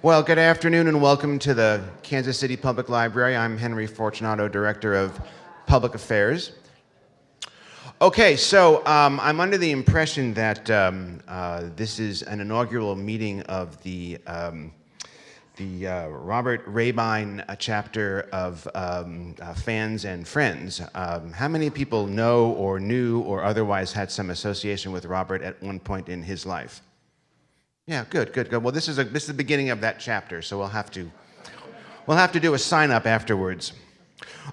Well, good afternoon and welcome to the Kansas City Public Library. I'm Henry Fortunato, Director of Public Affairs. Okay, so I'm under the impression that this is an inaugural meeting of the Robert Rebein chapter of Fans and Friends. How many people know or knew or otherwise had some association with Robert at one point in his life? Yeah, good. Well, this is the beginning of that chapter, so we'll have to do a sign up afterwards.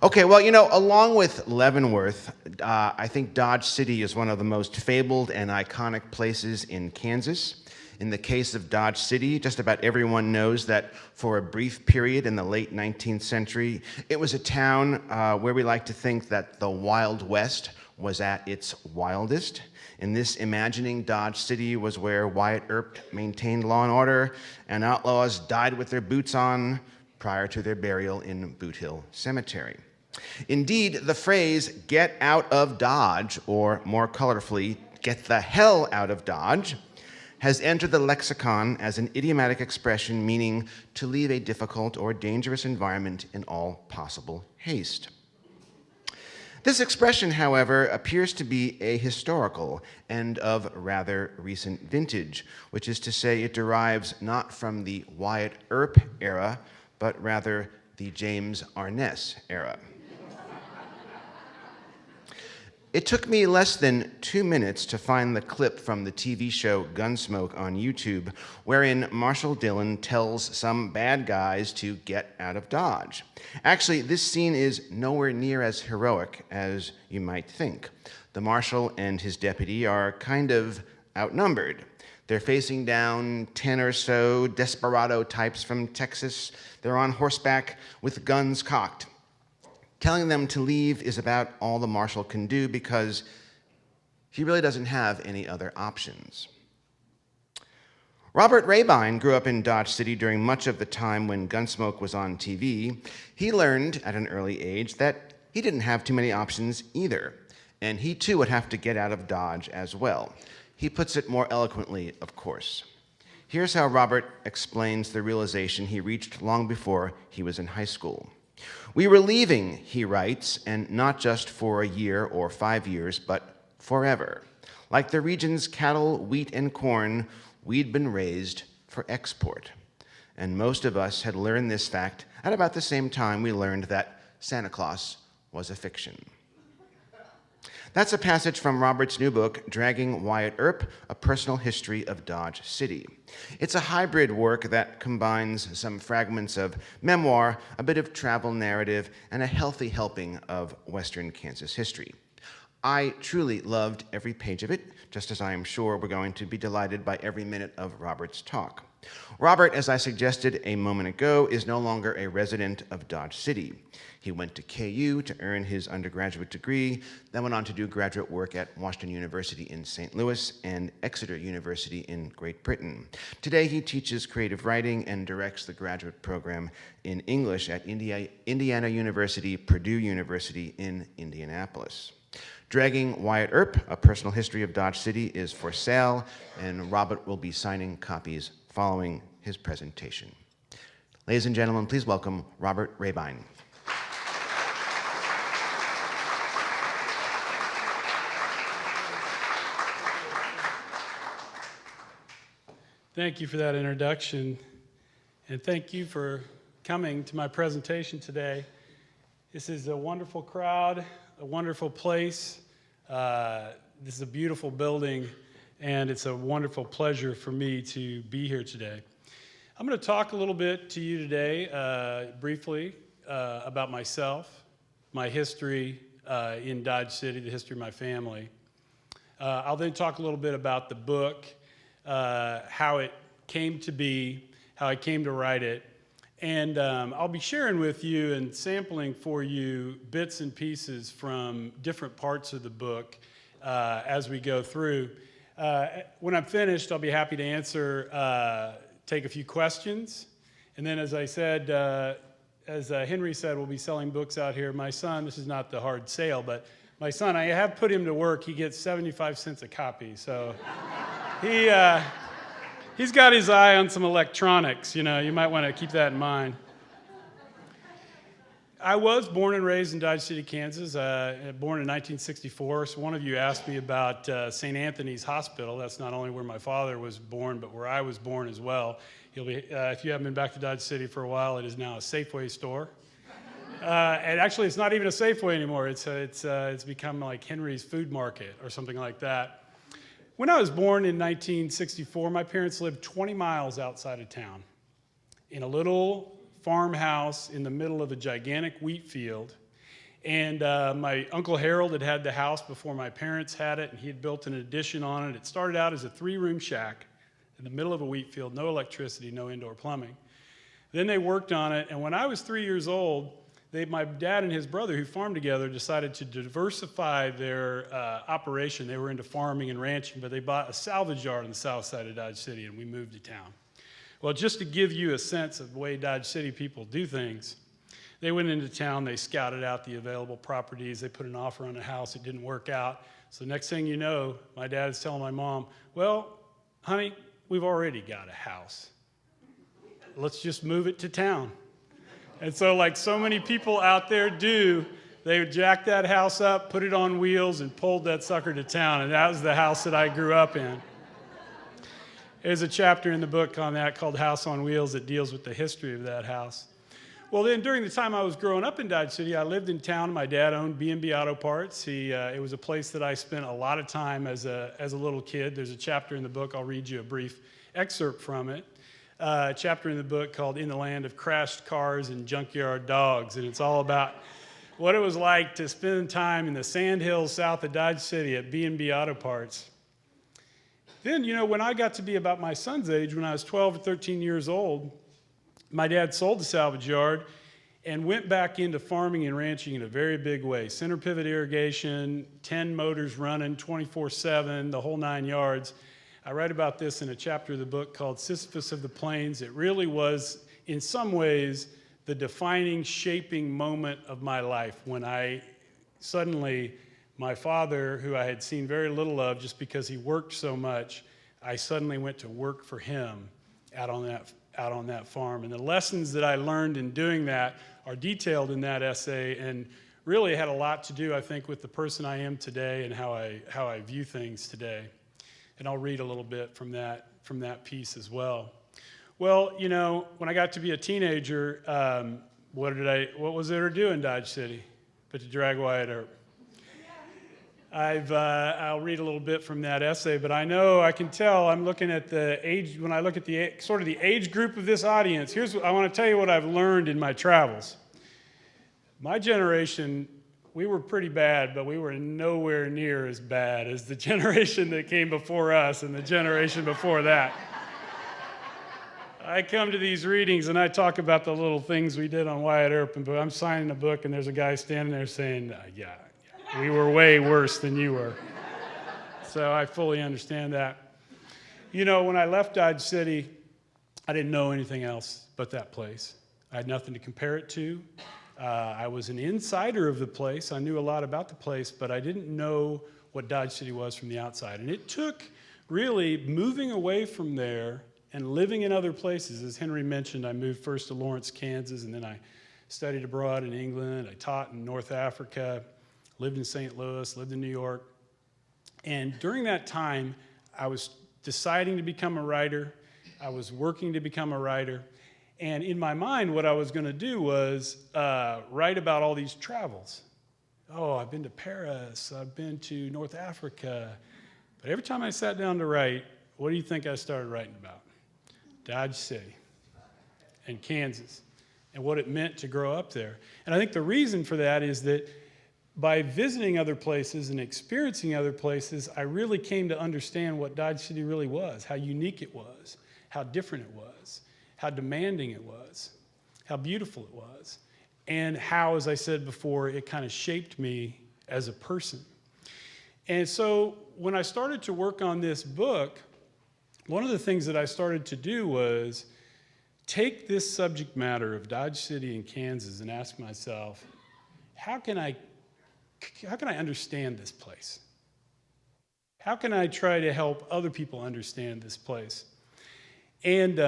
Okay, well, along with Leavenworth, I think Dodge City is one of the most fabled and iconic places in Kansas. In the case of Dodge City, just about everyone knows that for a brief period in the late 19th century, it was a town where we like to think that the Wild West was at its wildest. In this imagining, Dodge City was where Wyatt Earp maintained law and order, and outlaws died with their boots on prior to their burial in Boot Hill Cemetery. Indeed, the phrase, "get out of Dodge," or more colorfully, "get the hell out of Dodge," has entered the lexicon as an idiomatic expression meaning to leave a difficult or dangerous environment in all possible haste. This expression, however, appears to be ahistorical and of rather recent vintage, which is to say it derives not from the Wyatt Earp era, but rather the James Arness era. It took me less than 2 minutes to find the clip from the TV show Gunsmoke on YouTube, wherein Marshall Dillon tells some bad guys to get out of Dodge. Actually, this scene is nowhere near as heroic as you might think. The marshal and his deputy are kind of outnumbered. They're facing down 10 or so desperado types from Texas. They're on horseback with guns cocked. Telling them to leave is about all the marshal can do because he really doesn't have any other options. Robert Rebein grew up in Dodge City during much of the time when Gunsmoke was on TV. He learned at an early age that he didn't have too many options either, and he too would have to get out of Dodge as well. He puts it more eloquently, of course. Here's how Robert explains the realization he reached long before he was in high school. "We were leaving," he writes, "and not just for a year or 5 years, but forever. Like the region's cattle, wheat, and corn, we'd been raised for export." And most of us had learned this fact at about the same time we learned that Santa Claus was a fiction. That's a passage from Robert's new book, Dragging Wyatt Earp, A Personal History of Dodge City. It's a hybrid work that combines some fragments of memoir, a bit of travel narrative, and a healthy helping of Western Kansas history. I truly loved every page of it, just as I am sure we're going to be delighted by every minute of Robert's talk. Robert, as I suggested a moment ago, is no longer a resident of Dodge City. He went to KU to earn his undergraduate degree, then went on to do graduate work at Washington University in St. Louis and Exeter University in Great Britain. Today, he teaches creative writing and directs the graduate program in English at Indiana University, Purdue University in Indianapolis. Dragging Wyatt Earp, A Personal History of Dodge City, is for sale, and Robert will be signing copies following his presentation. Ladies and gentlemen, please welcome Robert Rebein. Thank you for that introduction, and thank you for coming to my presentation today. This is a wonderful crowd, a wonderful place. This is a beautiful building, and it's a wonderful pleasure for me to be here today. I'm going to talk a little bit to you today, briefly, about myself, my history in Dodge City, the history of my family. I'll then talk a little bit about the book, how it came to be, how I came to write it, and I'll be sharing with you and sampling for you bits and pieces from different parts of the book as we go through. When I'm finished, I'll be happy to answer, take a few questions, and then as I said, as Henry said, we'll be selling books out here. My son, this is not the hard sale, but my son, I have put him to work. He gets 75 cents a copy, so He's got his eye on some electronics, you might want to keep that in mind. I was born and raised in Dodge City, Kansas, born in 1964. So one of you asked me about St. Anthony's Hospital. That's not only where my father was born, but where I was born as well. If you haven't been back to Dodge City for a while, it is now a Safeway store. And actually, it's not even a Safeway anymore. It's become like Henry's Food Market or something like that. When I was born in 1964, my parents lived 20 miles outside of town in a little farmhouse in the middle of a gigantic wheat field. And my Uncle Harold had the house before my parents had it, and he had built an addition on it. It started out as a 3-room shack in the middle of a wheat field, no electricity, no indoor plumbing. Then they worked on it, and when I was 3 years old, my dad and his brother, who farmed together, decided to diversify their operation. They were into farming and ranching, but they bought a salvage yard on the south side of Dodge City, and we moved to town. Well, just to give you a sense of the way Dodge City people do things, they went into town, they scouted out the available properties, they put an offer on a house, it didn't work out. So next thing you know, my dad is telling my mom, well, honey, we've already got a house. Let's just move it to town. And so like so many people out there do, they would jack that house up, put it on wheels, and pulled that sucker to town. And that was the house that I grew up in. There's a chapter in the book on that called House on Wheels that deals with the history of that house. Well, then during the time I was growing up in Dodge City, I lived in town. My dad owned B&B Auto Parts. It was a place that I spent a lot of time as a little kid. There's a chapter in the book, I'll read you a brief excerpt from it. A chapter in the book called In the Land of Crashed Cars and Junkyard Dogs. And it's all about what it was like to spend time in the sand hills south of Dodge City at B&B Auto Parts. Then, when I got to be about my son's age, when I was 12 or 13 years old, my dad sold the salvage yard and went back into farming and ranching in a very big way. Center pivot irrigation, 10 motors running 24/7, the whole 9 yards. I write about this in a chapter of the book called Sisyphus of the Plains. It really was, in some ways, the defining, shaping moment of my life when I suddenly, my father, who I had seen very little of just because he worked so much, I suddenly went to work for him out on that farm. And the lessons that I learned in doing that are detailed in that essay and really had a lot to do, I think, with the person I am today and how I view things today. And I'll read a little bit from that piece as well. Well, when I got to be a teenager, what was there to do in Dodge City but to drag Wyatt Earp? I'll read a little bit from that essay, but I can tell I'm looking at the age, when I look at the sort of the age group of this audience, I want to tell you what I've learned in my travels. My generation, we were pretty bad, but we were nowhere near as bad as the generation that came before us and the generation before that. I come to these readings and I talk about the little things we did on Wyatt Earp, but I'm signing a book and there's a guy standing there saying, yeah, we were way worse than you were. So I fully understand that. When I left Dodge City, I didn't know anything else but that place. I had nothing to compare it to. I was an insider of the place. I knew a lot about the place, but I didn't know what Dodge City was from the outside. And it took really moving away from there and living in other places. As Henry mentioned, I moved first to Lawrence, Kansas, and then I studied abroad in England. I taught in North Africa, lived in St. Louis, lived in New York. And during that time, I was deciding to become a writer. I was working to become a writer. And in my mind, what I was going to do was write about all these travels. Oh, I've been to Paris. I've been to North Africa. But every time I sat down to write, what do you think I started writing about? Dodge City and Kansas and what it meant to grow up there. And I think the reason for that is that by visiting other places and experiencing other places, I really came to understand what Dodge City really was, how unique it was, how different it was, how demanding it was, how beautiful it was, and how, as I said before, it kind of shaped me as a person. And so when I started to work on this book, one of the things that I started to do was take this subject matter of Dodge City and Kansas and ask myself, how can I understand this place? How can I try to help other people understand this place? And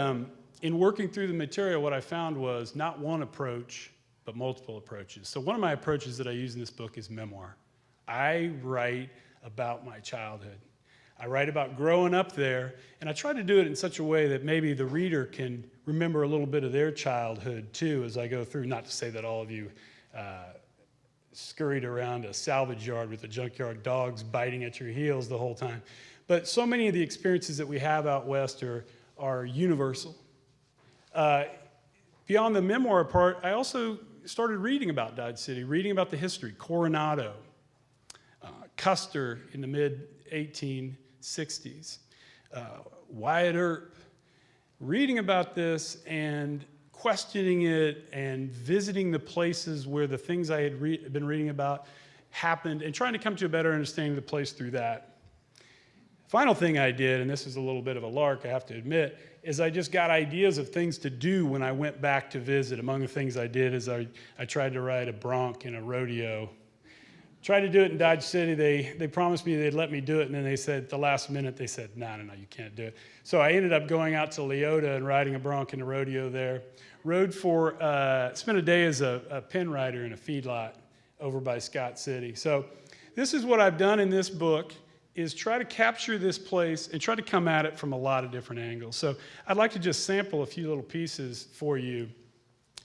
in working through the material, what I found was not one approach, but multiple approaches. So one of my approaches that I use in this book is memoir. I write about my childhood. I write about growing up there, and I try to do it in such a way that maybe the reader can remember a little bit of their childhood too as I go through. Not to say that all of you scurried around a salvage yard with the junkyard dogs biting at your heels the whole time. But so many of the experiences that we have out west are universal. Beyond the memoir part, I also started reading about Dodge City, reading about the history, Coronado, Custer in the mid-1860s, Wyatt Earp, reading about this and questioning it and visiting the places where the things I had been reading about happened and trying to come to a better understanding of the place through that. Final thing I did, and this is a little bit of a lark, I have to admit, is I just got ideas of things to do when I went back to visit. Among the things I did is I tried to ride a bronc in a rodeo. Tried to do it in Dodge City. They promised me they'd let me do it, and then they said at the last minute, they said, no, you can't do it. So I ended up going out to Leota and riding a bronc in a rodeo there. Spent a day as a pen rider in a feedlot over by Scott City. So this is what I've done in this book, is try to capture this place and try to come at it from a lot of different angles. So I'd like to just sample a few little pieces for you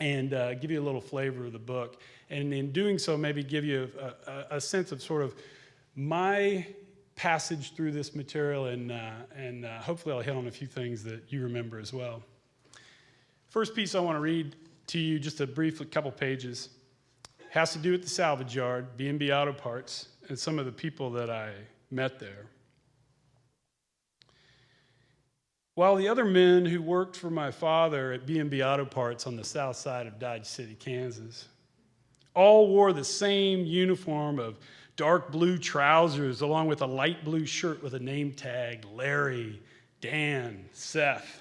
and give you a little flavor of the book. And in doing so, maybe give you a sense of sort of my passage through this material, and hopefully I'll hit on a few things that you remember as well. First piece I want to read to you, just a brief couple pages, has to do with the salvage yard, B&B Auto Parts, and some of the people that I met there. While the other men who worked for my father at B&B Auto Parts on the south side of Dodge City, Kansas, all wore the same uniform of dark blue trousers along with a light blue shirt with a name tag, Larry, Dan, Seth,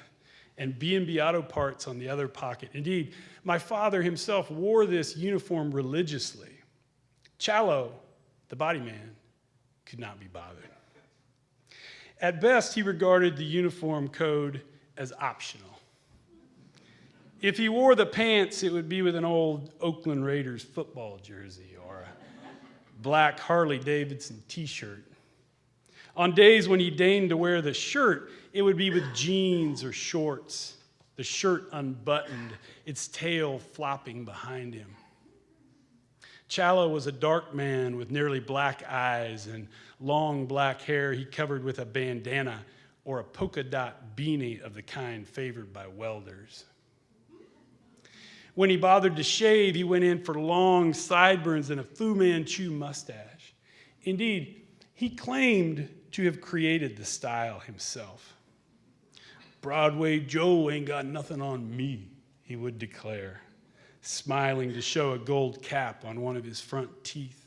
and B&B Auto Parts on the other pocket. Indeed, my father himself wore this uniform religiously. Challo, the body man, could not be bothered. At best, he regarded the uniform code as optional. If he wore the pants, it would be with an old Oakland Raiders football jersey or a black Harley-Davidson t-shirt. On days when he deigned to wear the shirt, it would be with jeans or shorts, the shirt unbuttoned, its tail flopping behind him. Challo was a dark man with nearly black eyes and long black hair he covered with a bandana or a polka dot beanie of the kind favored by welders. When he bothered to shave, he went in for long sideburns and a Fu Manchu mustache. Indeed, he claimed to have created the style himself. Broadway Joe ain't got nothing on me, he would declare, smiling to show a gold cap on one of his front teeth.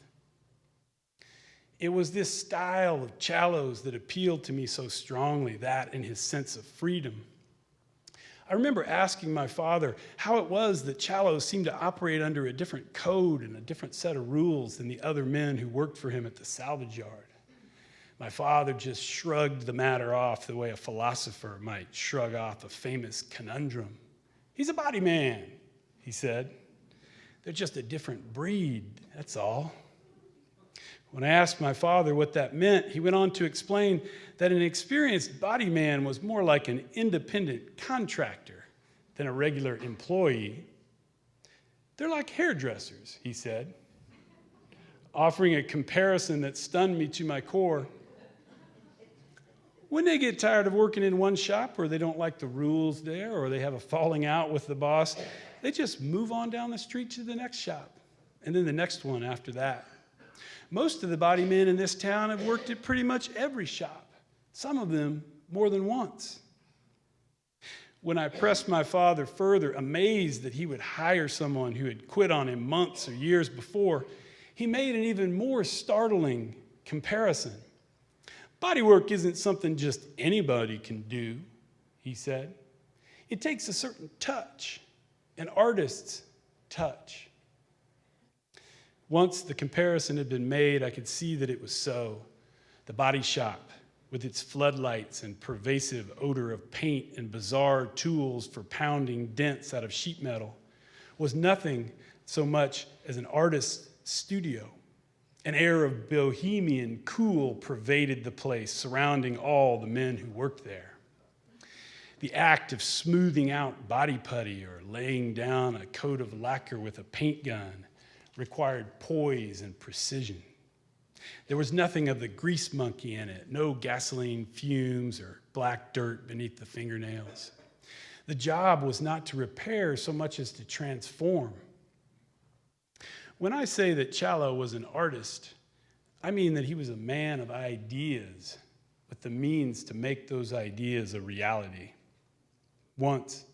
It was this style of Challo's that appealed to me so strongly, that and his sense of freedom. I remember asking my father how it was that Challo seemed to operate under a different code and a different set of rules than the other men who worked for him at the salvage yard. My father just shrugged the matter off the way a philosopher might shrug off a famous conundrum. He's a body man, he said. They're just a different breed, that's all. When I asked my father what that meant, he went on to explain that an experienced body man was more like an independent contractor than a regular employee. They're like hairdressers, he said, offering a comparison that stunned me to my core. When they get tired of working in one shop, or they don't like the rules there, or they have a falling out with the boss, they just move on down the street to the next shop, and then the next one after that. Most of the body men in this town have worked at pretty much every shop, some of them more than once. When I pressed my father further, amazed that he would hire someone who had quit on him months or years before, he made an even more startling comparison. Bodywork isn't something just anybody can do, he said. It takes a certain touch, an artist's touch. Once the comparison had been made, I could see that it was so. The body shop with its floodlights and pervasive odor of paint and bizarre tools for pounding dents out of sheet metal, was nothing so much as an artist's studio. An air of bohemian cool pervaded the place, surrounding all the men who worked there. The act of smoothing out body putty or laying down a coat of lacquer with a paint gun required poise and precision. There was nothing of the grease monkey in it, no gasoline fumes or black dirt beneath the fingernails. The job was not to repair so much as to transform. When I say that Challo was an artist, I mean that he was a man of ideas with the means to make those ideas a reality. Once,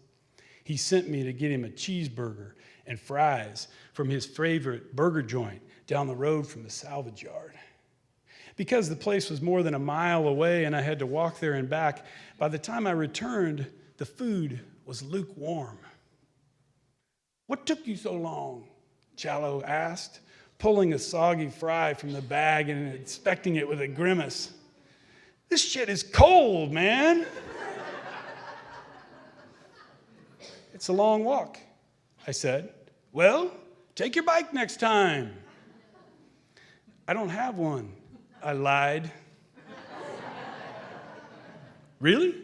he sent me to get him a cheeseburger and fries from his favorite burger joint down the road from the salvage yard. Because the place was more than a mile away and I had to walk there and back, by the time I returned, the food was lukewarm. "What took you so long?" Challo asked, pulling a soggy fry from the bag and inspecting it with a grimace. "This shit is cold, man." "It's a long walk," I said. "Well, take your bike next time." "I don't have one," I lied. "Really?"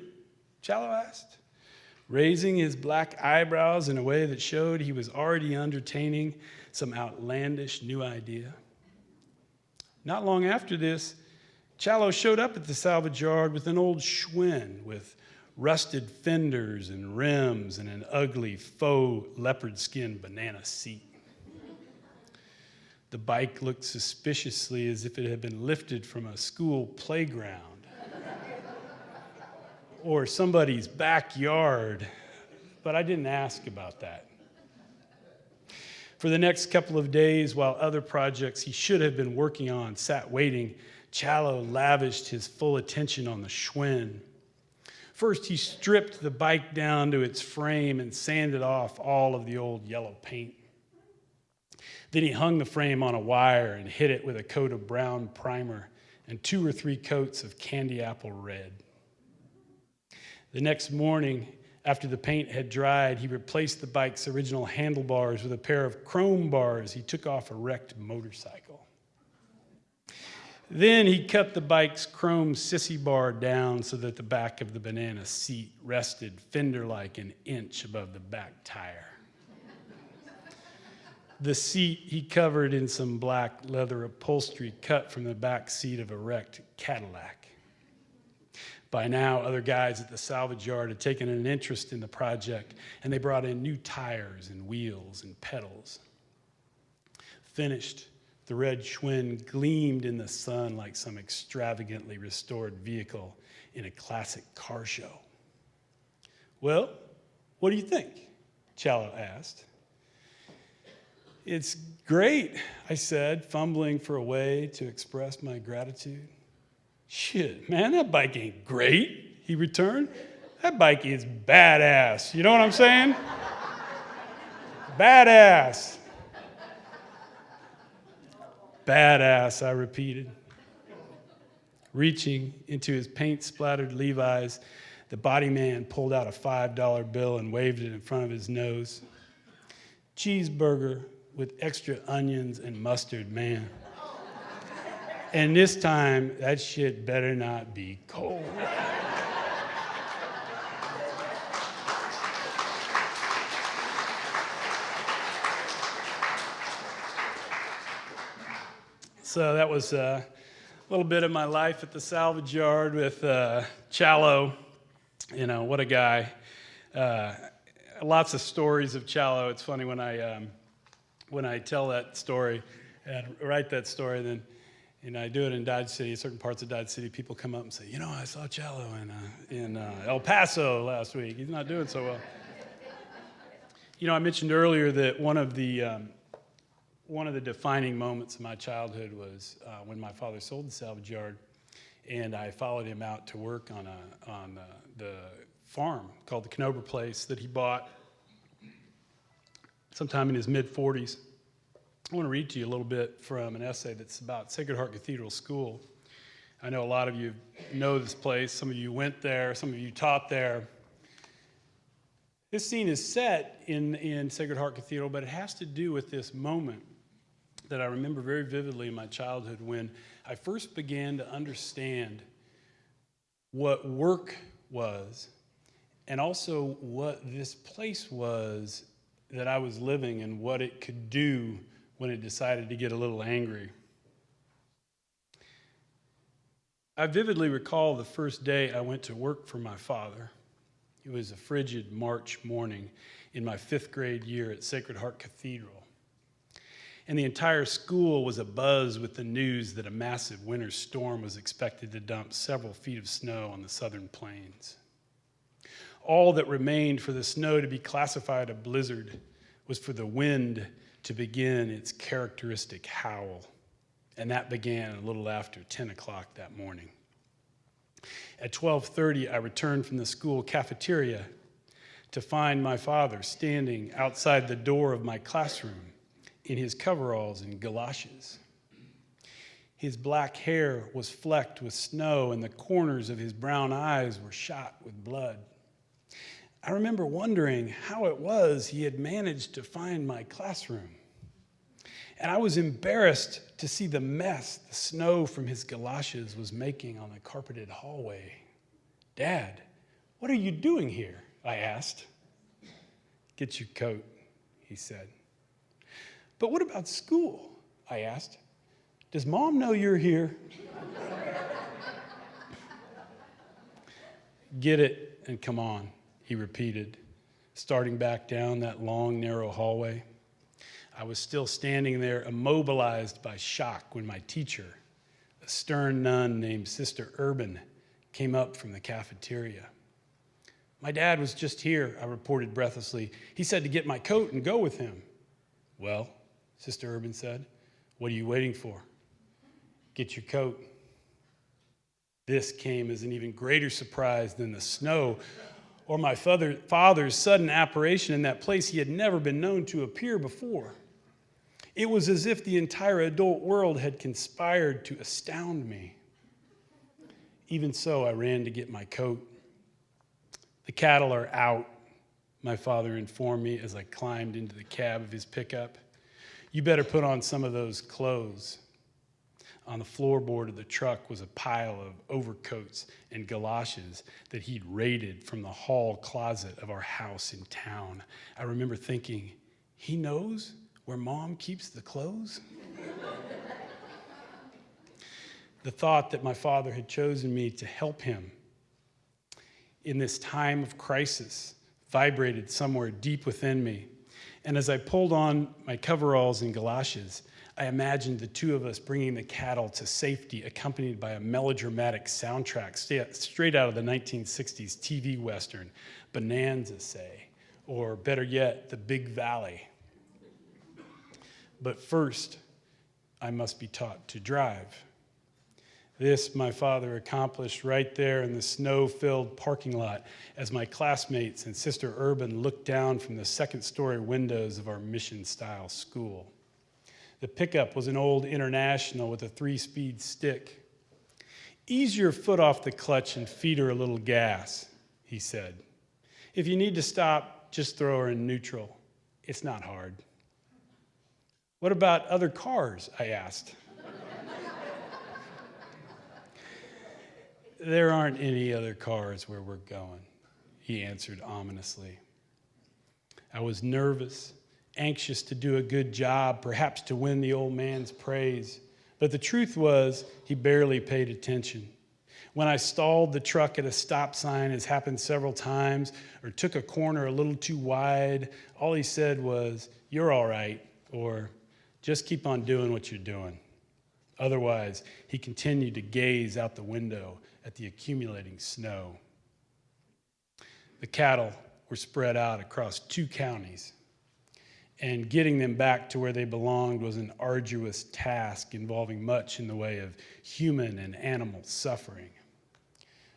Challo asked, raising his black eyebrows in a way that showed he was already entertaining some outlandish new idea. Not long after this, Challo showed up at the salvage yard with an old Schwinn with rusted fenders and rims and an ugly faux leopard skin banana seat. The bike looked suspiciously as if it had been lifted from a school playground or somebody's backyard, but I didn't ask about that. For the next couple of days, while other projects he should have been working on sat waiting, Challo lavished his full attention on the Schwinn. First, he stripped the bike down to its frame and sanded off all of the old yellow paint. Then he hung the frame on a wire and hit it with a coat of brown primer and 2 or 3 coats of candy apple red. The next morning, after the paint had dried, he replaced the bike's original handlebars with a pair of chrome bars he took off a wrecked motorcycle. Then he cut the bike's chrome sissy bar down so that the back of the banana seat rested fender-like an inch above the back tire. The seat he covered in some black leather upholstery cut from the back seat of a wrecked Cadillac. By now, other guys at the salvage yard had taken an interest in the project, and they brought in new tires and wheels and pedals. Finished, the red Schwinn gleamed in the sun like some extravagantly restored vehicle in a classic car show. "Well, what do you think?" Challo asked. "It's great," I said, fumbling for a way to express my gratitude. "Shit, man, that bike ain't great," he returned. "That bike is badass. You know what I'm saying? Badass. Badass," I repeated. Reaching into his paint-splattered Levi's, the body man pulled out a $5 bill and waved it in front of his nose. "Cheeseburger with extra onions and mustard, man. And this time, that shit better not be cold." So that was a little bit of my life at the salvage yard with Challo. You know, what a guy. Lots of stories of Challo. It's funny when I tell that story and write that story, then I do it in Dodge City, certain parts of Dodge City, people come up and say, I saw Challo in El Paso last week. He's not doing so well. I mentioned earlier that one of the defining moments of my childhood was when my father sold the salvage yard, and I followed him out to work on the farm called the Canobra Place that he bought sometime in his mid-40s. I want to read to you a little bit from an essay that's about Sacred Heart Cathedral School. I know a lot of you know this place. Some of you went there. Some of you taught there. This scene is set in Sacred Heart Cathedral, but it has to do with this moment that I remember very vividly in my childhood when I first began to understand what work was and also what this place was that I was living and what it could do when it decided to get a little angry. I vividly recall the first day I went to work for my father. It was a frigid March morning in my 5th grade year at Sacred Heart Cathedral. And the entire school was abuzz with the news that a massive winter storm was expected to dump several feet of snow on the southern plains. All that remained for the snow to be classified a blizzard was for the wind to begin its characteristic howl. And that began a little after 10 o'clock that morning. At 12:30, I returned from the school cafeteria to find my father standing outside the door of my classroom in his coveralls and galoshes. His black hair was flecked with snow, and the corners of his brown eyes were shot with blood. I remember wondering how it was he had managed to find my classroom. And I was embarrassed to see the mess the snow from his galoshes was making on the carpeted hallway. "Dad, what are you doing here?" I asked. "Get your coat," he said. "But what about school?" I asked. "Does Mom know you're here?" "Get it and come on," he repeated, starting back down that long, narrow hallway. I was still standing there, immobilized by shock, when my teacher, a stern nun named Sister Urban, came up from the cafeteria. "My dad was just here," I reported breathlessly. "He said to get my coat and go with him." "Well," Sister Urban said, "what are you waiting for? Get your coat." This came as an even greater surprise than the snow or my father's sudden apparition in that place he had never been known to appear before. It was as if the entire adult world had conspired to astound me. Even so, I ran to get my coat. "The cattle are out," my father informed me as I climbed into the cab of his pickup. "You better put on some of those clothes." On the floorboard of the truck was a pile of overcoats and galoshes that he'd raided from the hall closet of our house in town. I remember thinking, he knows where Mom keeps the clothes? The thought that my father had chosen me to help him in this time of crisis vibrated somewhere deep within me. And as I pulled on my coveralls and galoshes, I imagined the two of us bringing the cattle to safety, accompanied by a melodramatic soundtrack straight out of the 1960s TV Western, Bonanza, say, or better yet, The Big Valley. But first, I must be taught to drive. This my father accomplished right there in the snow-filled parking lot as my classmates and Sister Urban looked down from the second-story windows of our mission-style school. The pickup was an old International with a 3-speed stick. "Ease your foot off the clutch and feed her a little gas," he said. "If you need to stop, just throw her in neutral. It's not hard." "What about other cars?" I asked. "There aren't any other cars where we're going," he answered ominously. I was nervous, anxious to do a good job, perhaps to win the old man's praise. But the truth was, he barely paid attention. When I stalled the truck at a stop sign, as happened several times, or took a corner a little too wide, all he said was, "You're all right," or "Just keep on doing what you're doing." Otherwise, he continued to gaze out the window at the accumulating snow. The cattle were spread out across 2 counties, and getting them back to where they belonged was an arduous task involving much in the way of human and animal suffering.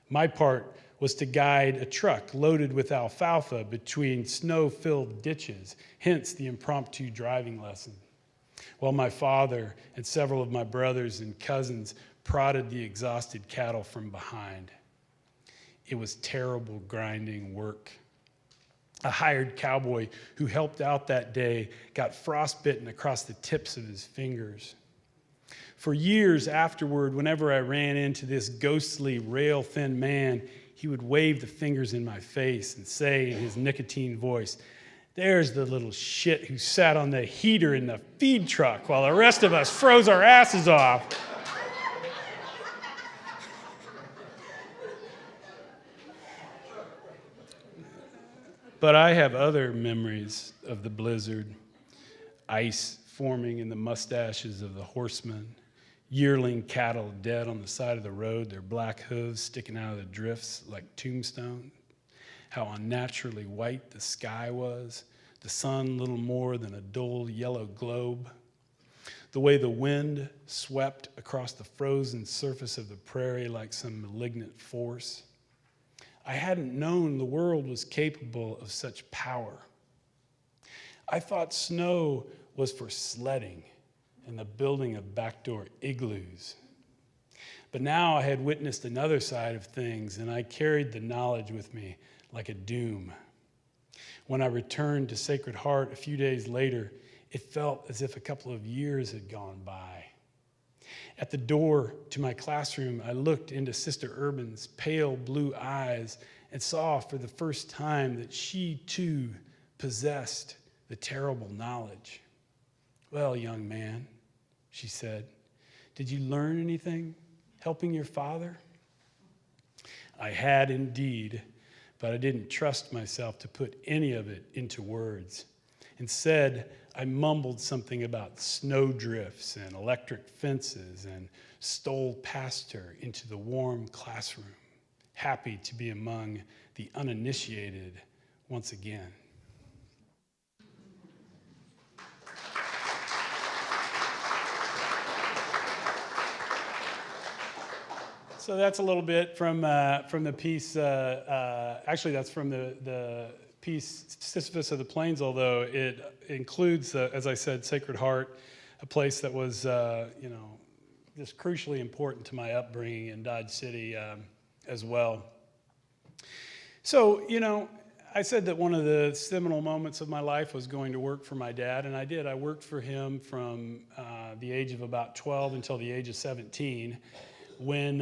My part was to guide a truck loaded with alfalfa between snow-filled ditches, hence the impromptu driving lesson, while my father and several of my brothers and cousins prodded the exhausted cattle from behind. It was terrible, grinding work. A hired cowboy who helped out that day got frostbitten across the tips of his fingers. For years afterward, whenever I ran into this ghostly, rail-thin man, he would wave the fingers in my face and say in his nicotine voice, "There's the little shit who sat on the heater in the feed truck while the rest of us froze our asses off." But I have other memories of the blizzard, ice forming in the mustaches of the horsemen, yearling cattle dead on the side of the road, their black hooves sticking out of the drifts like tombstones. How unnaturally white the sky was, the sun little more than a dull yellow globe. The way the wind swept across the frozen surface of the prairie like some malignant force. I hadn't known the world was capable of such power. I thought snow was for sledding and the building of backdoor igloos. But now I had witnessed another side of things, and I carried the knowledge with me like a doom. When I returned to Sacred Heart a few days later, it felt as if a couple of years had gone by. At the door to my classroom, I looked into Sister Urban's pale blue eyes and saw for the first time that she too possessed the terrible knowledge. "Well, young man," she said, "did you learn anything helping your father?" I had indeed, but I didn't trust myself to put any of it into words. Instead, I mumbled something about snowdrifts and electric fences and stole past her into the warm classroom, happy to be among the uninitiated once again. So that's a little bit from the piece. Actually, that's from the piece Sisyphus of the Plains, although it includes, as I said, Sacred Heart, a place that was, just crucially important to my upbringing in Dodge City as well. So, I said that one of the seminal moments of my life was going to work for my dad, and I did. I worked for him from the age of about 12 until the age of 17. When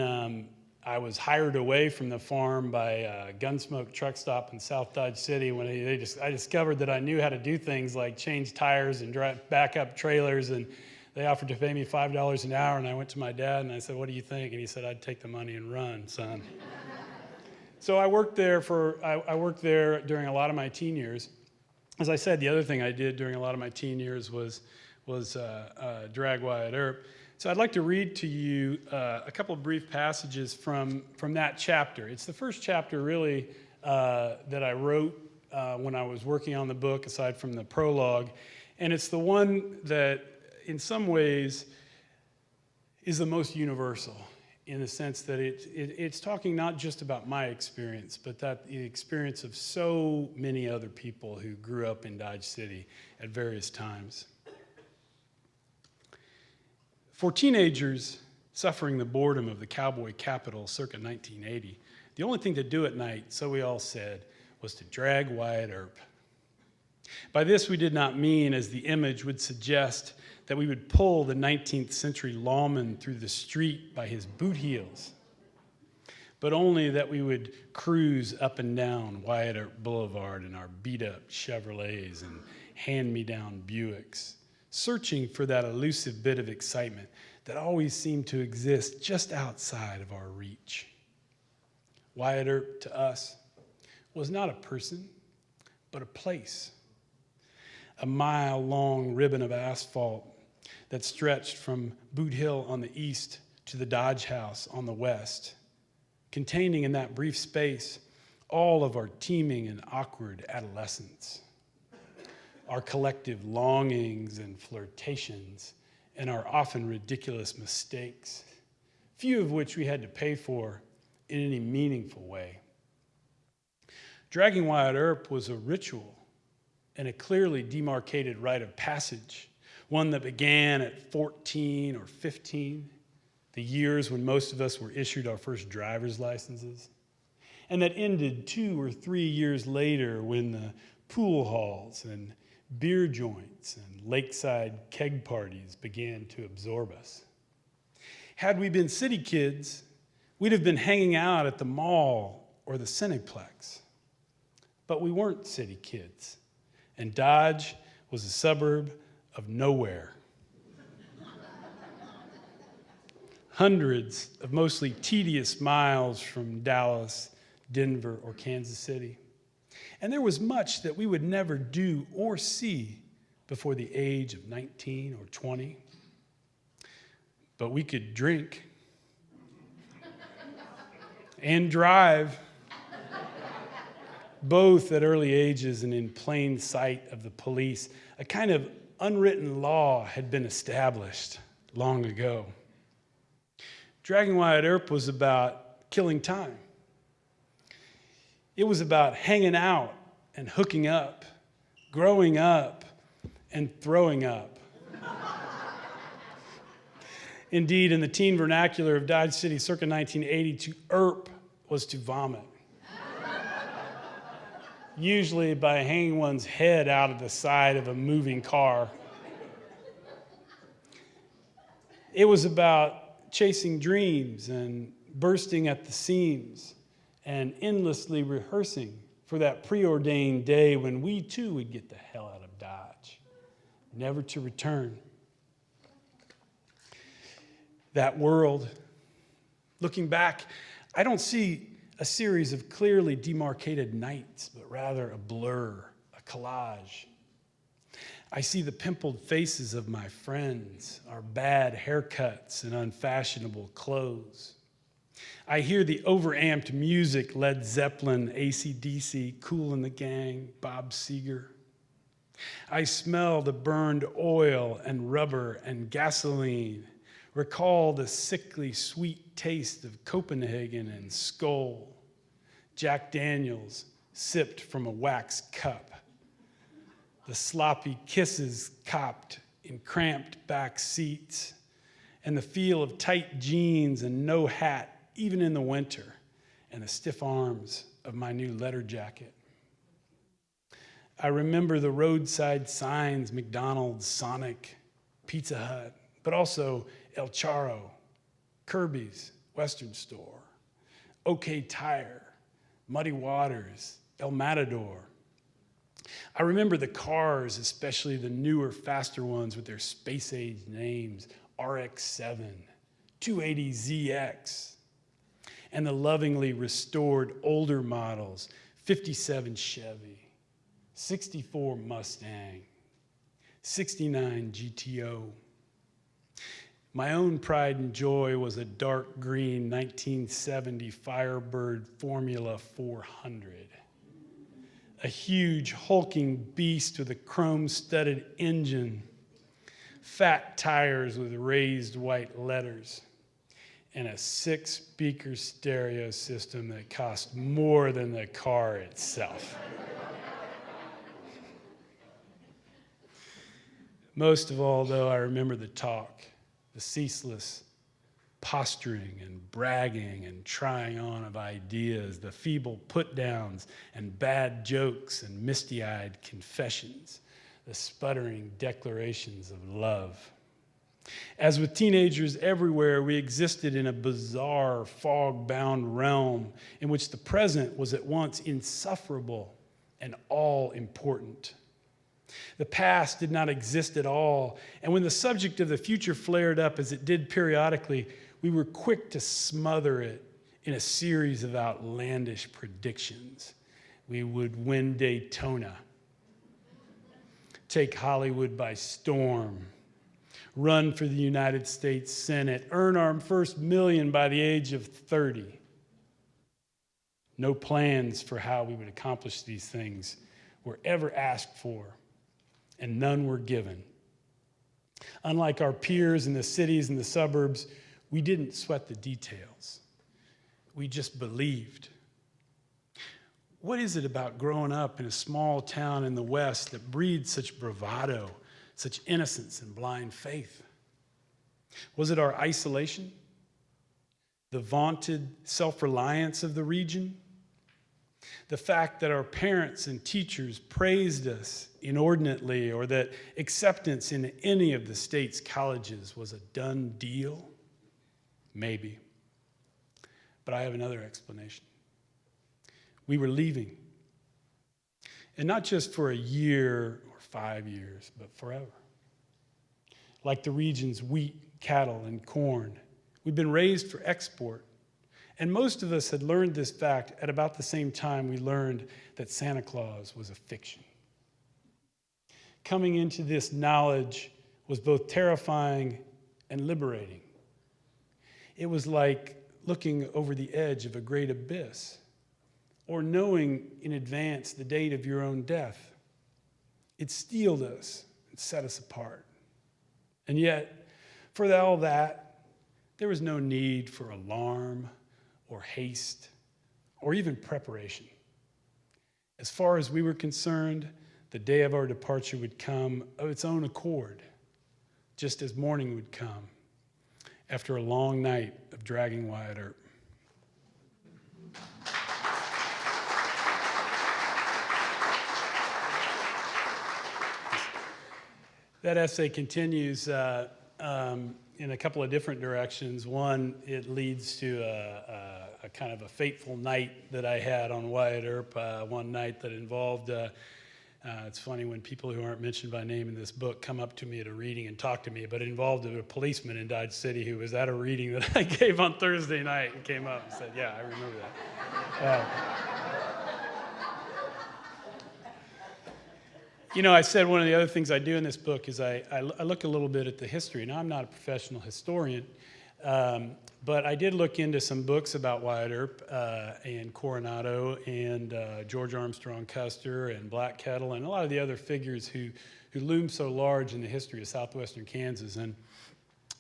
I was hired away from the farm by a Gunsmoke truck stop in South Dodge City, when I discovered that I knew how to do things like change tires and drive backup trailers, and they offered to pay me $5 an hour, and I went to my dad and I said, "What do you think?" And he said, "I'd take the money and run, son." So I worked there during a lot of my teen years. As I said, the other thing I did during a lot of my teen years was drag Wyatt Earp. So I'd like to read to you a couple of brief passages from that chapter. It's the first chapter, really, that I wrote when I was working on the book, aside from the prologue. And it's the one that, in some ways, is the most universal, in the sense that it's talking not just about my experience, but that the experience of so many other people who grew up in Dodge City at various times. For teenagers suffering the boredom of the cowboy capital circa 1980, the only thing to do at night, so we all said, was to drag Wyatt Earp. By this, we did not mean, as the image would suggest, that we would pull the 19th century lawman through the street by his boot heels, but only that we would cruise up and down Wyatt Earp Boulevard in our beat-up Chevrolets and hand-me-down Buicks, searching for that elusive bit of excitement that always seemed to exist just outside of our reach. Wyatt Earp, to us, was not a person, but a place. A mile-long ribbon of asphalt that stretched from Boot Hill on the east to the Dodge House on the west, containing in that brief space all of our teeming and awkward adolescence, our collective longings and flirtations, and our often ridiculous mistakes, few of which we had to pay for in any meaningful way. Dragging Wyatt Earp was a ritual and a clearly demarcated rite of passage, one that began at 14 or 15, the years when most of us were issued our first driver's licenses, and that ended 2 or 3 years later when the pool halls and beer joints and lakeside keg parties began to absorb us. Had we been city kids, we'd have been hanging out at the mall or the Cineplex. But we weren't city kids, and Dodge was a suburb of nowhere. Hundreds of mostly tedious miles from Dallas, Denver, or Kansas City. And there was much that we would never do or see before the age of 19 or 20. But we could drink and drive, both at early ages and in plain sight of the police. A kind of unwritten law had been established long ago. Dragging Wyatt Earp was about killing time. It was about hanging out and hooking up, growing up and throwing up. Indeed, in the teen vernacular of Dodge City circa 1980, to Earp was to vomit. Usually by hanging one's head out of the side of a moving car. It was about chasing dreams and bursting at the seams and endlessly rehearsing for that preordained day when we too would get the hell out of Dodge, never to return. That world, looking back, I don't see a series of clearly demarcated nights, but rather a blur, a collage. I see the pimpled faces of my friends, our bad haircuts and unfashionable clothes. I hear the overamped music, Led Zeppelin, AC/DC, Kool and the Gang, Bob Seger. I smell the burned oil and rubber and gasoline, recall the sickly sweet taste of Copenhagen and Skoal, Jack Daniels sipped from a wax cup, the sloppy kisses copped in cramped back seats, and the feel of tight jeans and no hat even in the winter, and the stiff arms of my new leather jacket. I remember the roadside signs, McDonald's, Sonic, Pizza Hut, but also El Charro, Kirby's, Western Store, OK Tire, Muddy Waters, El Matador. I remember the cars, especially the newer, faster ones with their space-age names, RX-7, 280ZX, and the lovingly restored older models, 57 Chevy, 64 Mustang, 69 GTO. My own pride and joy was a dark green 1970 Firebird Formula 400. A huge hulking beast with a chrome-studded engine, fat tires with raised white letters, and a 6-speaker stereo system that cost more than the car itself. Most of all, though, I remember the talk, the ceaseless posturing and bragging and trying on of ideas, the feeble put-downs and bad jokes and misty-eyed confessions, the sputtering declarations of love. As with teenagers everywhere, we existed in a bizarre, fog-bound realm in which the present was at once insufferable and all-important. The past did not exist at all, and when the subject of the future flared up, as it did periodically, we were quick to smother it in a series of outlandish predictions. We would win Daytona, take Hollywood by storm, run for the United States Senate, earn our first million by the age of 30. No plans for how we would accomplish these things were ever asked for, and none were given. Unlike our peers in the cities and the suburbs, we didn't sweat the details. We just believed. What is it about growing up in a small town in the West that breeds such bravado, such innocence and blind faith? Was it our isolation, the vaunted self-reliance of the region, the fact that our parents and teachers praised us inordinately, or that acceptance in any of the state's colleges was a done deal? Maybe. But I have another explanation. We were leaving. And not just for a year or 5 years, but forever. Like the region's wheat, cattle, and corn, we've been raised for export. And most of us had learned this fact at about the same time we learned that Santa Claus was a fiction. Coming into this knowledge was both terrifying and liberating. It was like looking over the edge of a great abyss, or knowing in advance the date of your own death. It steeled us and set us apart. And yet, for all that, there was no need for alarm or haste or even preparation. As far as we were concerned, the day of our departure would come of its own accord, just as morning would come after a long night of dragging Wyatt Earp. That essay continues in a couple of different directions. One, it leads to a kind of a fateful night that I had on Wyatt Earp, one night that involved, it's funny when people who aren't mentioned by name in this book come up to me at a reading and talk to me, but it involved a policeman in Dodge City who was at a reading that I gave on Thursday night and came up and said, yeah, I remember that. You know, I said one of the other things I do in this book is I look a little bit at the history. Now, I'm not a professional historian, but I did look into some books about Wyatt Earp and Coronado and George Armstrong Custer and Black Kettle and a lot of the other figures who loom so large in the history of southwestern Kansas. And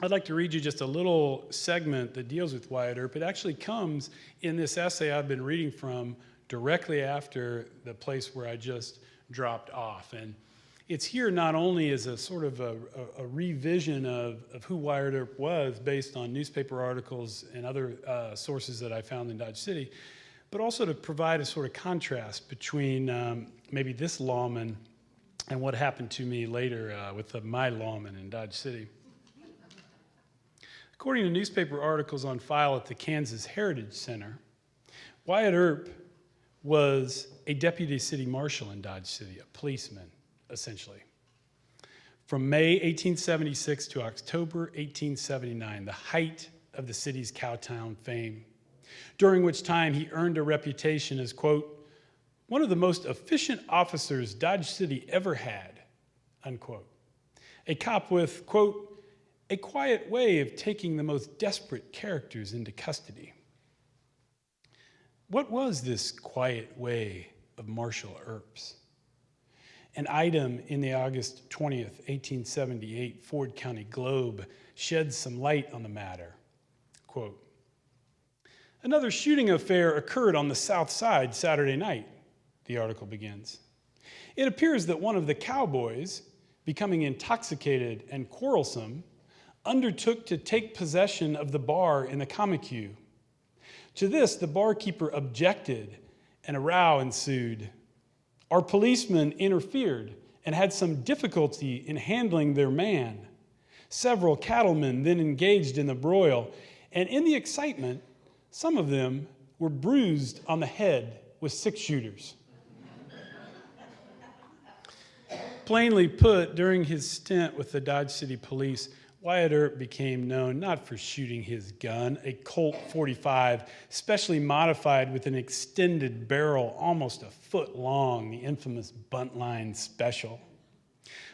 I'd like to read you just a little segment that deals with Wyatt Earp. It actually comes in this essay I've been reading from directly after the place where I just dropped off. And it's here not only as a sort of a revision of who Wyatt Earp was based on newspaper articles and other sources that I found in Dodge City, but also to provide a sort of contrast between maybe this lawman and what happened to me later with my lawman in Dodge City. According to newspaper articles on file at the Kansas Heritage Center, Wyatt Earp was a deputy city marshal in Dodge City, a policeman, essentially. From May 1876 to October 1879, the height of the city's cowtown fame, during which time he earned a reputation as, quote, one of the most efficient officers Dodge City ever had, unquote. A cop with, quote, a quiet way of taking the most desperate characters into custody. What was this quiet way of Marshal Earp's? An item in the August 20th, 1878 Ford County Globe sheds some light on the matter. Quote, another shooting affair occurred on the south side Saturday night, the article begins. It appears that one of the cowboys, becoming intoxicated and quarrelsome, undertook to take possession of the bar in the commissary. To this, the barkeeper objected, and a row ensued. Our policemen interfered and had some difficulty in handling their man. Several cattlemen then engaged in the broil, and in the excitement, some of them were bruised on the head with six-shooters. Plainly put, during his stint with the Dodge City Police, Wyatt Earp became known not for shooting his gun, a Colt .45, specially modified with an extended barrel almost a foot long, the infamous Buntline Special,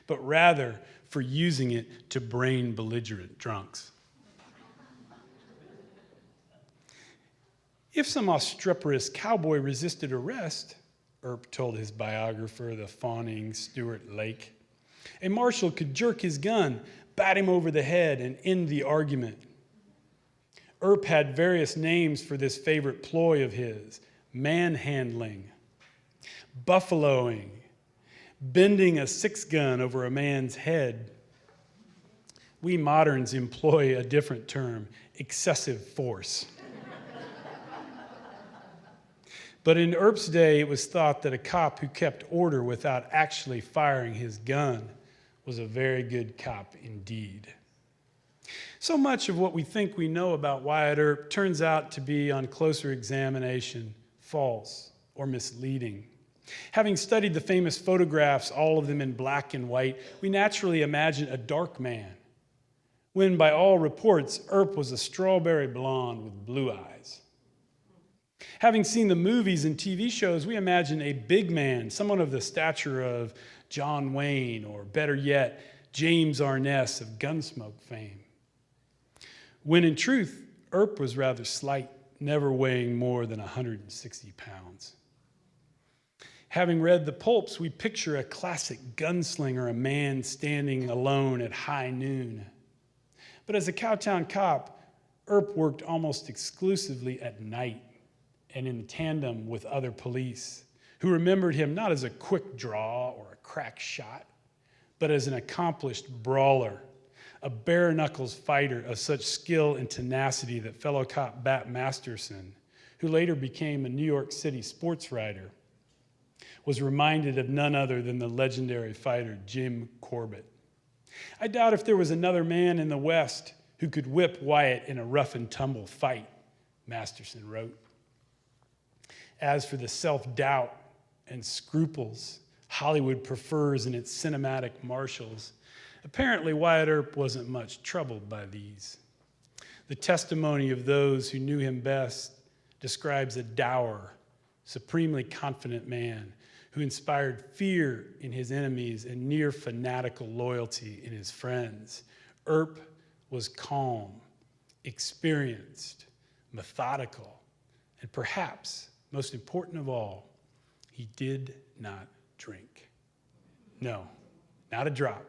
but rather for using it to brain belligerent drunks. If some obstreperous cowboy resisted arrest, Earp told his biographer, the fawning Stuart Lake, a marshal could jerk his gun, bat him over the head, and end the argument. Earp had various names for this favorite ploy of his: manhandling, buffaloing, bending a six-gun over a man's head. We moderns employ a different term: excessive force. But in Earp's day, it was thought that a cop who kept order without actually firing his gun was a very good cop indeed. So much of what we think we know about Wyatt Earp turns out to be, on closer examination, false or misleading. Having studied the famous photographs, all of them in black and white, we naturally imagine a dark man, when by all reports, Earp was a strawberry blonde with blue eyes. Having seen the movies and TV shows, we imagine a big man, someone of the stature of John Wayne, or better yet, James Arness of Gunsmoke fame. When in truth, Earp was rather slight, never weighing more than 160 pounds. Having read the pulps, we picture a classic gunslinger, a man standing alone at high noon. But as a Cowtown cop, Earp worked almost exclusively at night and in tandem with other police, who remembered him not as a quick draw or a crack shot, but as an accomplished brawler, a bare-knuckles fighter of such skill and tenacity that fellow cop Bat Masterson, who later became a New York City sports writer, was reminded of none other than the legendary fighter Jim Corbett. I doubt if there was another man in the West who could whip Wyatt in a rough-and-tumble fight, Masterson wrote. As for the self-doubt and scruples Hollywood prefers in its cinematic marshals, apparently Wyatt Earp wasn't much troubled by these. The testimony of those who knew him best describes a dour, supremely confident man who inspired fear in his enemies and near fanatical loyalty in his friends. Earp was calm, experienced, methodical, and perhaps, most important of all, he did not drink. No, not a drop.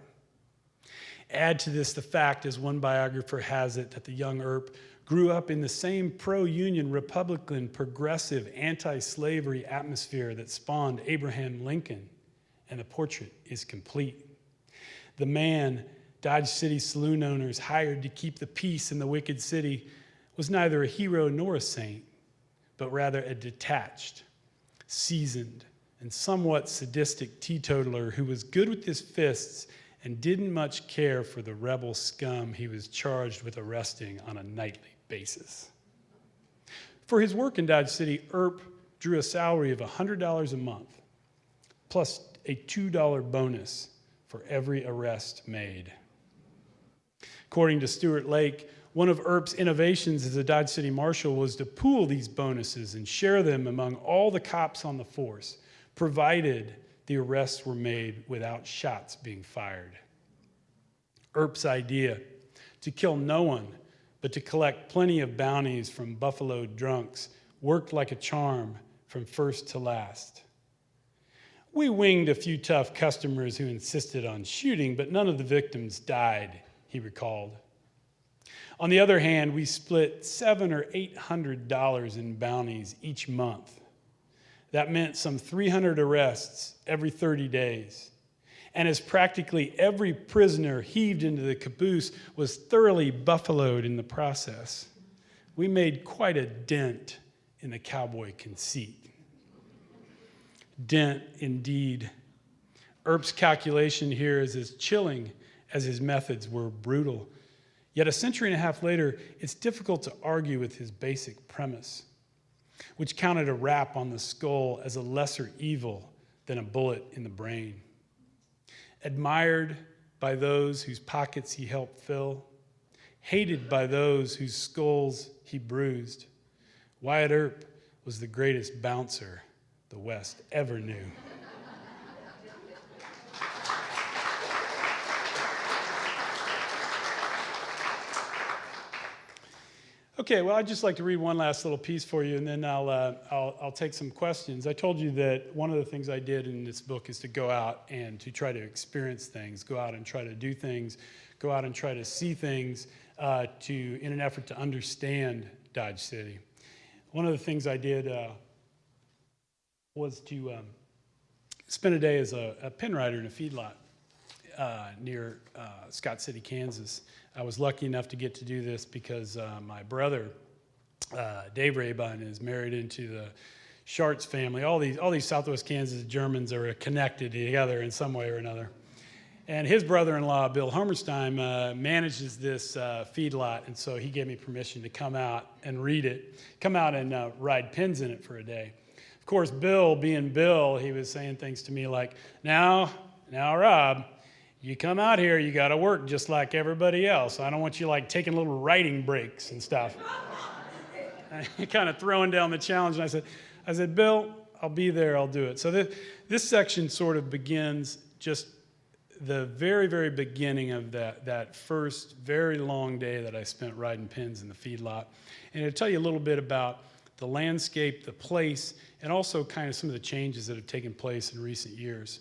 Add to this the fact, as one biographer has it, that the young Earp grew up in the same pro-union, Republican, progressive, anti-slavery atmosphere that spawned Abraham Lincoln, and the portrait is complete. The man Dodge City saloon owners hired to keep the peace in the wicked city was neither a hero nor a saint, but rather a detached, seasoned, and somewhat sadistic teetotaler who was good with his fists and didn't much care for the rebel scum he was charged with arresting on a nightly basis. For his work in Dodge City, Earp drew a salary of $100 a month, plus a $2 bonus for every arrest made. According to Stuart Lake, one of Earp's innovations as a Dodge City Marshal was to pool these bonuses and share them among all the cops on the force, provided the arrests were made without shots being fired. Earp's idea, to kill no one, but to collect plenty of bounties from buffaloed drunks, worked like a charm from first to last. We winged a few tough customers who insisted on shooting, but none of the victims died, he recalled. On the other hand, we split $700 or $800 in bounties each month. That meant some 300 arrests every 30 days. And as practically every prisoner heaved into the caboose was thoroughly buffaloed in the process, we made quite a dent in the cowboy conceit. Dent, indeed. Earp's calculation here is as chilling as his methods were brutal. Yet a century and a half later, it's difficult to argue with his basic premise, which counted a rap on the skull as a lesser evil than a bullet in the brain. Admired by those whose pockets he helped fill, hated by those whose skulls he bruised, Wyatt Earp was the greatest bouncer the West ever knew. Okay, well, I'd just like to read one last little piece for you, and then I'll take some questions. I told you that one of the things I did in this book is to go out and to try to experience things, go out and try to do things, go out and try to see things in an effort to understand Dodge City. One of the things I did was to spend a day as a pen writer in a feedlot near Scott City, Kansas. I was lucky enough to get to do this because my brother, Dave Rebein, is married into the Schartz family, all these Southwest Kansas Germans are connected together in some way or another. And his brother-in-law, Bill Hammerstein, manages this feedlot, and so he gave me permission to come out and read it, come out and ride pins in it for a day. Of course, Bill, being Bill, he was saying things to me like, now, Rob, you come out here, you got to work just like everybody else. I don't want you like taking little writing breaks and stuff. Kind of throwing down the challenge, and I said, Bill, I'll be there, I'll do it. So this section sort of begins just the very, very beginning of that first very long day that I spent riding pins in the feedlot. And it'll tell you a little bit about the landscape, the place, and also kind of some of the changes that have taken place in recent years.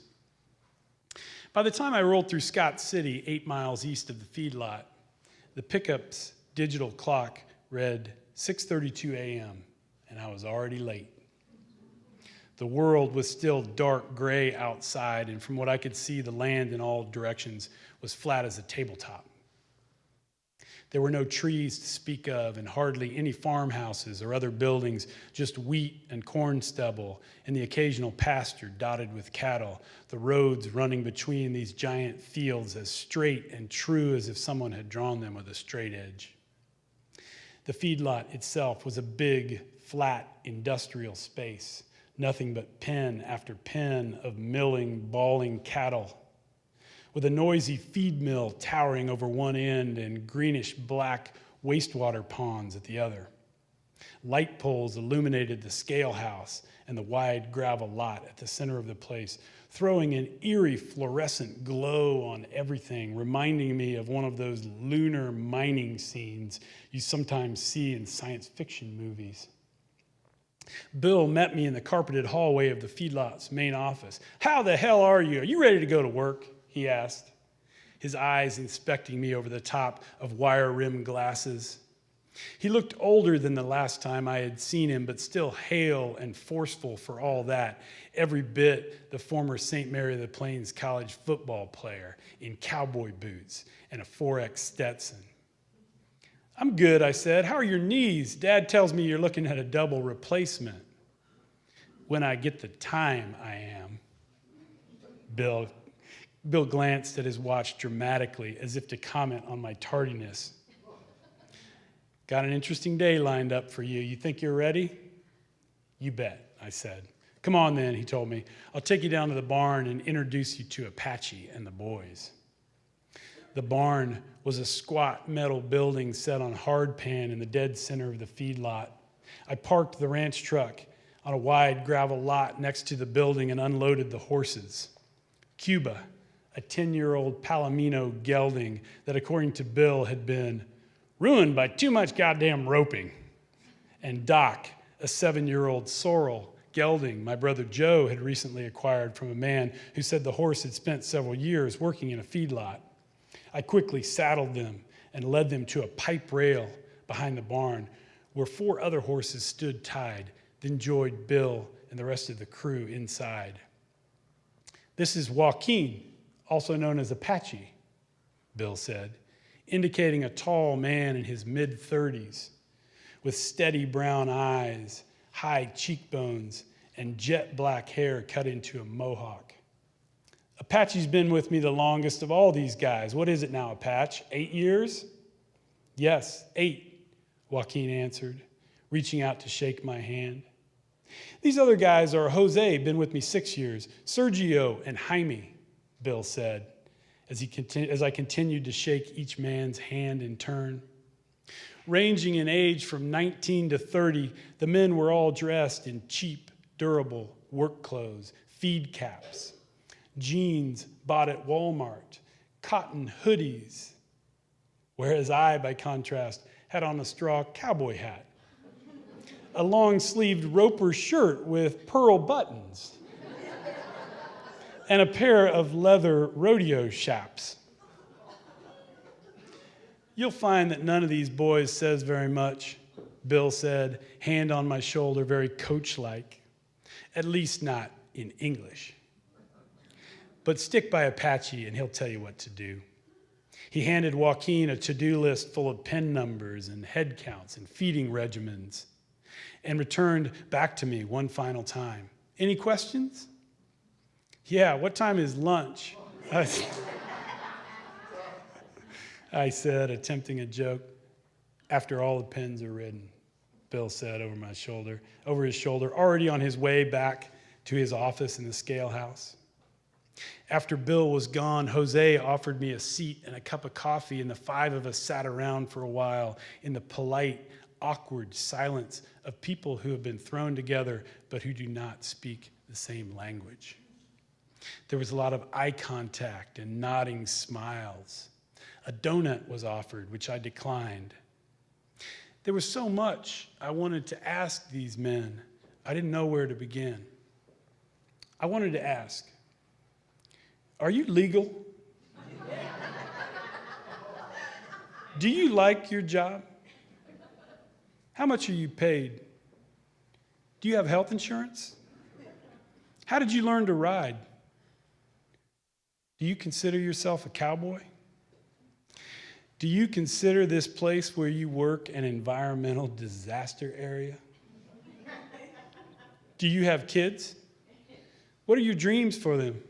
By the time I rolled through Scott City, 8 miles east of the feedlot, the pickup's digital clock read 6:32 a.m., and I was already late. The world was still dark gray outside, and from what I could see, the land in all directions was flat as a tabletop. There were no trees to speak of, and hardly any farmhouses or other buildings, just wheat and corn stubble, and the occasional pasture dotted with cattle, the roads running between these giant fields as straight and true as if someone had drawn them with a straight edge. The feedlot itself was a big, flat, industrial space. Nothing but pen after pen of milling, bawling cattle, with a noisy feed mill towering over one end and greenish-black wastewater ponds at the other. Light poles illuminated the scale house and the wide gravel lot at the center of the place, throwing an eerie fluorescent glow on everything, reminding me of one of those lunar mining scenes you sometimes see in science fiction movies. Bill met me in the carpeted hallway of the feedlot's main office. "How the hell are you? Are you ready to go to work?" he asked, his eyes inspecting me over the top of wire-rimmed glasses. He looked older than the last time I had seen him, but still hale and forceful for all that, every bit the former St. Mary of the Plains college football player in cowboy boots and a 4X Stetson. "I'm good," I said. "How are your knees? Dad tells me you're looking at a double replacement." "When I get the time, I am." Bill glanced at his watch dramatically, as if to comment on my tardiness. "Got an interesting day lined up for you. You think you're ready?" "You bet," I said. "Come on then," he told me. "I'll take you down to the barn and introduce you to Apache and the boys." The barn was a squat metal building set on hardpan in the dead center of the feedlot. I parked the ranch truck on a wide gravel lot next to the building and unloaded the horses. Cuba, a 10-year-old Palomino gelding that, according to Bill, had been ruined by too much goddamn roping. And Doc, a 7-year-old sorrel gelding my brother Joe had recently acquired from a man who said the horse had spent several years working in a feedlot. I quickly saddled them and led them to a pipe rail behind the barn where 4 other horses stood tied, then joined Bill and the rest of the crew inside. "This is Joaquin, also known as Apache," Bill said, indicating a tall man in his mid-30s with steady brown eyes, high cheekbones, and jet black hair cut into a mohawk. "Apache's been with me the longest of all these guys. What is it now, Apache? 8 years?" "Yes, 8, Joaquin answered, reaching out to shake my hand. "These other guys are Jose, been with me 6 years, Sergio, and Jaime," Bill said, as I continued to shake each man's hand in turn. Ranging in age from 19 to 30, the men were all dressed in cheap, durable work clothes, feed caps, jeans bought at Walmart, cotton hoodies, whereas I, by contrast, had on a straw cowboy hat, a long-sleeved Roper shirt with pearl buttons, and a pair of leather rodeo chaps. "You'll find that none of these boys says very much," Bill said, hand on my shoulder, very coach-like, "at least not in English. But stick by Apache and he'll tell you what to do." He handed Joaquin a to-do list full of pen numbers and head counts and feeding regimens. and returned back to me one final time. Any questions? Yeah, what time is lunch? I said, attempting a joke. After all the pens are written, Bill said over his shoulder, already on his way back to his office in the scale house. After Bill was gone, Jose offered me a seat and a cup of coffee, and the five of us sat around for a while in the polite, awkward silence of people who have been thrown together but who do not speak the same language. There was a lot of eye contact and nodding smiles. A donut was offered, which I declined. There was so much I wanted to ask these men. I didn't know where to begin. I wanted to ask, are you legal? Do you like your job? How much are you paid? Do you have health insurance? How did you learn to ride? Do you consider yourself a cowboy? Do you consider this place where you work an environmental disaster area? Do you have kids? What are your dreams for them?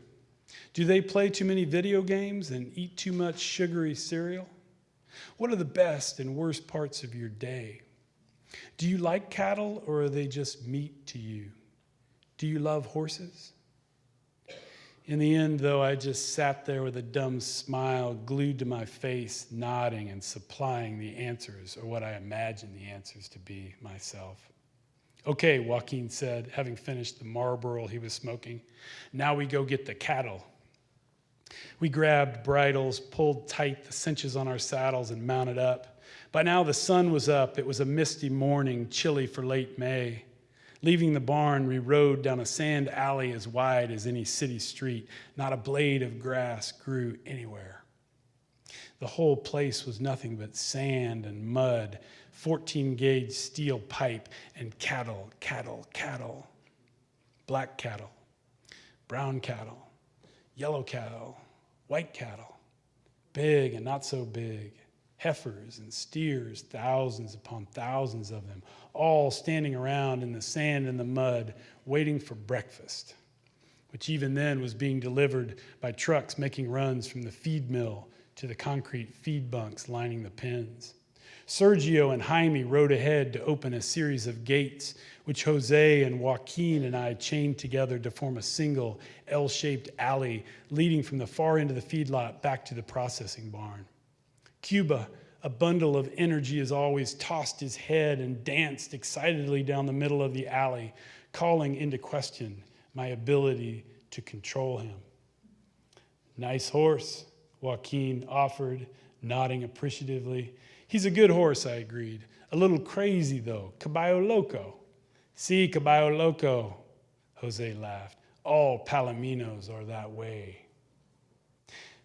Do they play too many video games and eat too much sugary cereal? What are the best and worst parts of your day? Do you like cattle, or are they just meat to you? Do you love horses? In the end, though, I just sat there with a dumb smile glued to my face, nodding and supplying the answers, or what I imagined the answers to be myself. Okay, Joaquin said, having finished the Marlboro he was smoking. Now we go get the cattle. We grabbed bridles, pulled tight the cinches on our saddles, and mounted up. By now the sun was up. It was a misty morning, chilly for late May. Leaving the barn, we rode down a sand alley as wide as any city street. Not a blade of grass grew anywhere. The whole place was nothing but sand and mud, 14-gauge steel pipe, and cattle, cattle, cattle. Black cattle, brown cattle, yellow cattle, white cattle, big and not so big, heifers and steers, thousands upon thousands of them, all standing around in the sand and the mud, waiting for breakfast, which even then was being delivered by trucks making runs from the feed mill to the concrete feed bunks lining the pens. Sergio and Jaime rode ahead to open a series of gates, which Jose and Joaquin and I chained together to form a single L-shaped alley leading from the far end of the feedlot back to the processing barn. Cuba, a bundle of energy as always, tossed his head and danced excitedly down the middle of the alley, calling into question my ability to control him. Nice horse, Joaquin offered, nodding appreciatively. He's a good horse, I agreed. A little crazy, though. Caballo loco. Sí, caballo loco, Jose laughed. All palominos are that way.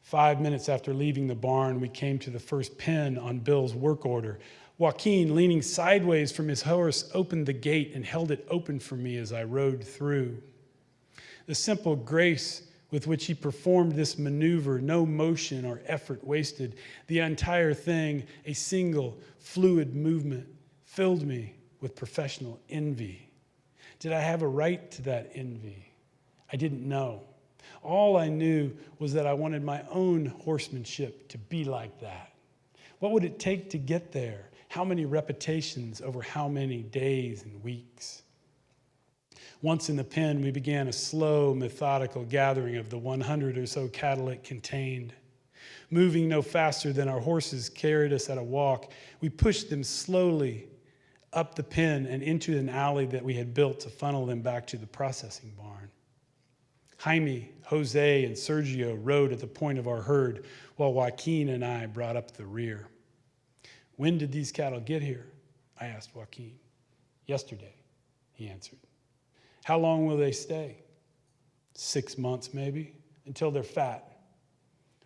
5 minutes after leaving the barn, we came to the first pen on Bill's work order. Joaquin, leaning sideways from his horse, opened the gate and held it open for me as I rode through. The simple grace with which he performed this maneuver, no motion or effort wasted, the entire thing, a single fluid movement, filled me with professional envy. Did I have a right to that envy? I didn't know. All I knew was that I wanted my own horsemanship to be like that. What would it take to get there? How many repetitions over how many days and weeks? Once in the pen, we began a slow, methodical gathering of the 100 or so cattle it contained. Moving no faster than our horses carried us at a walk, we pushed them slowly up the pen and into an alley that we had built to funnel them back to the processing barn. Jaime, Jose, and Sergio rode at the point of our herd, while Joaquin and I brought up the rear. When did these cattle get here? I asked Joaquin. Yesterday, he answered. How long will they stay? 6 months, maybe, until they're fat.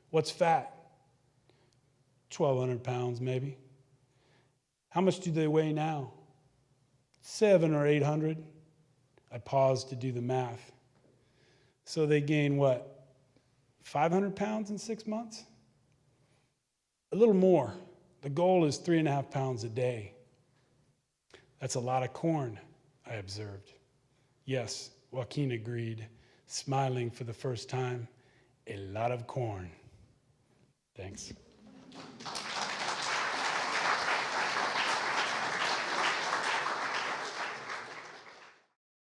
What's fat? 1,200 pounds, maybe. How much do they weigh now? 700 or 800. I paused to do the math. So they gain what? 500 pounds in 6 months? A little more. The goal is 3.5 pounds a day. That's a lot of corn, I observed. Yes, Joaquin agreed, smiling for the first time. A lot of corn. Thanks.